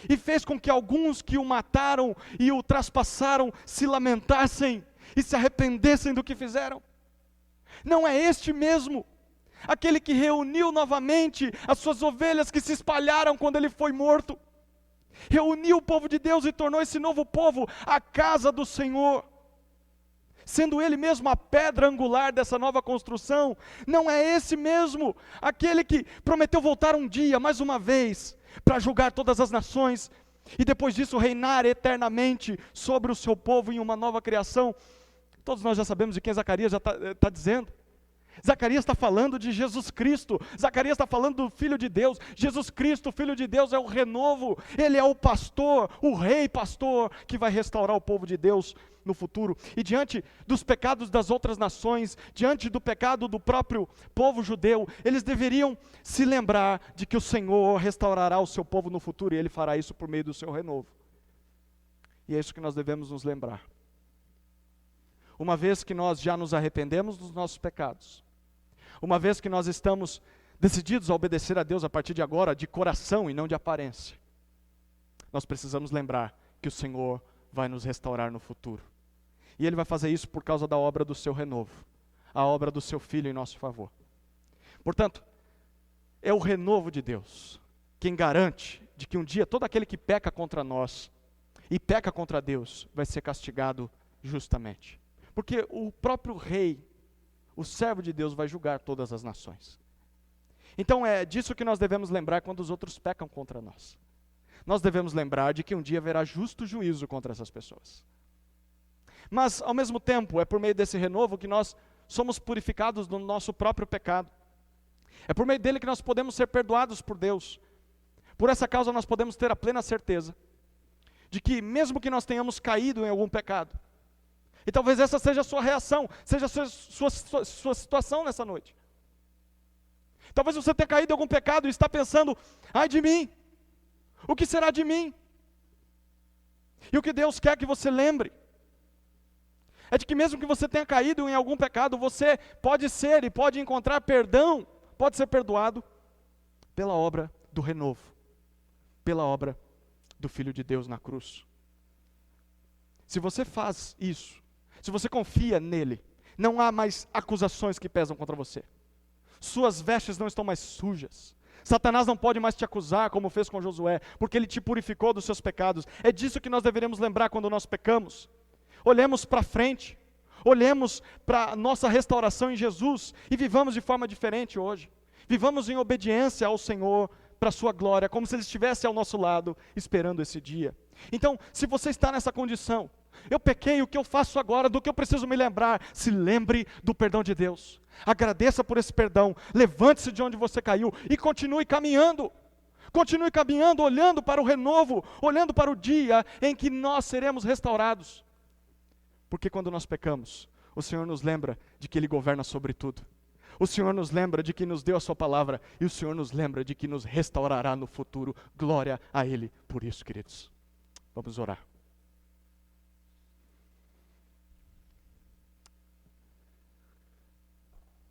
e fez com que alguns que o mataram e o traspassaram se lamentassem e se arrependessem do que fizeram? Não é este mesmo, aquele que reuniu novamente as suas ovelhas que se espalharam quando ele foi morto, reuniu o povo de Deus e tornou esse novo povo a casa do Senhor, sendo ele mesmo a pedra angular dessa nova construção? Não é esse mesmo aquele que prometeu voltar um dia, mais uma vez, para julgar todas as nações, e depois disso reinar eternamente sobre o seu povo em uma nova criação? Todos nós já sabemos de quem Zacarias já está dizendo. Zacarias está falando de Jesus Cristo. Zacarias está falando do Filho de Deus. Jesus Cristo, o Filho de Deus, é o renovo. Ele é o pastor, o rei pastor, que vai restaurar o povo de Deus no futuro. E diante dos pecados das outras nações, diante do pecado do próprio povo judeu, eles deveriam se lembrar de que o Senhor restaurará o seu povo no futuro, e Ele fará isso por meio do seu renovo. E é isso que nós devemos nos lembrar. Uma vez que nós já nos arrependemos dos nossos pecados, uma vez que nós estamos decididos a obedecer a Deus a partir de agora, de coração e não de aparência, nós precisamos lembrar que o Senhor vai nos restaurar no futuro. E Ele vai fazer isso por causa da obra do seu renovo, a obra do seu Filho em nosso favor. Portanto, é o renovo de Deus quem garante de que um dia todo aquele que peca contra nós e peca contra Deus vai ser castigado justamente. Porque o próprio rei, o servo de Deus, vai julgar todas as nações. Então é disso que nós devemos lembrar quando os outros pecam contra nós. Nós devemos lembrar de que um dia haverá justo juízo contra essas pessoas. Mas, ao mesmo tempo, é por meio desse renovo que nós somos purificados do nosso próprio pecado. É por meio dele que nós podemos ser perdoados por Deus. Por essa causa nós podemos ter a plena certeza de que, mesmo que nós tenhamos caído em algum pecado, e talvez essa seja a sua reação, seja a sua situação nessa noite. Talvez você tenha caído em algum pecado e está pensando: ai de mim, o que será de mim? E o que Deus quer que você lembre é de que mesmo que você tenha caído em algum pecado, você pode ser e pode encontrar perdão, pode ser perdoado pela obra do renovo, pela obra do Filho de Deus na cruz. Se você faz isso, se você confia nele, não há mais acusações que pesam contra você. Suas vestes não estão mais sujas. Satanás não pode mais te acusar como fez com Josué, porque ele te purificou dos seus pecados. É disso que nós deveremos lembrar quando nós pecamos. Olhemos para frente, olhemos para a nossa restauração em Jesus e vivamos de forma diferente hoje. Vivamos em obediência ao Senhor, para a sua glória, como se Ele estivesse ao nosso lado, esperando esse dia. Então, se você está nessa condição, eu pequei, o que eu faço agora, do que eu preciso me lembrar? Se lembre do perdão de Deus, agradeça por esse perdão, levante-se de onde você caiu e continue caminhando, olhando para o renovo, olhando para o dia em que nós seremos restaurados, porque quando nós pecamos, o Senhor nos lembra de que Ele governa sobre tudo, o Senhor nos lembra de que nos deu a sua palavra, e o Senhor nos lembra de que nos restaurará no futuro. Glória a Ele por isso, queridos. Vamos orar.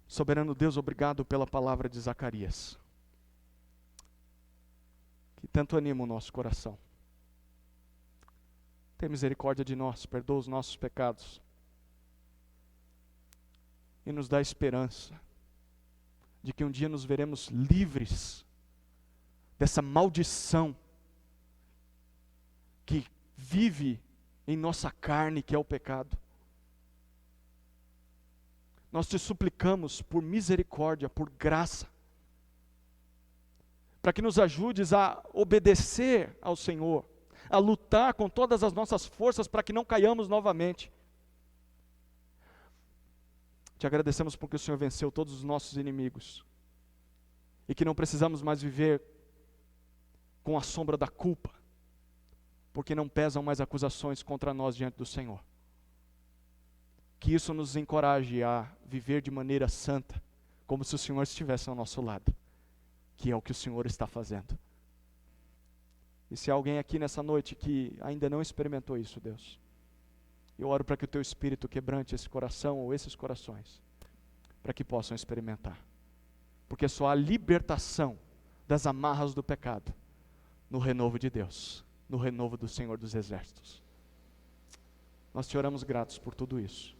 Soberano Deus, obrigado pela palavra de Zacarias, que tanto anima o nosso coração. Tem misericórdia de nós, perdoa os nossos pecados e nos dá esperança de que um dia nos veremos livres dessa maldição que vive em nossa carne, que é o pecado. Nós te suplicamos por misericórdia, por graça, para que nos ajudes a obedecer ao Senhor, a lutar com todas as nossas forças para que não caiamos novamente. Te agradecemos porque o Senhor venceu todos os nossos inimigos e que não precisamos mais viver com a sombra da culpa, porque não pesam mais acusações contra nós diante do Senhor. Que isso nos encoraje a viver de maneira santa, como se o Senhor estivesse ao nosso lado, que é o que o Senhor está fazendo. E se há alguém aqui nessa noite que ainda não experimentou isso, Deus, eu oro para que o Teu Espírito quebrante esse coração ou esses corações, para que possam experimentar. Porque só há libertação das amarras do pecado no renovo de Deus, no renovo do Senhor dos Exércitos. Nós te oramos gratos por tudo isso.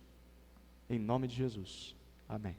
Em nome de Jesus. Amém.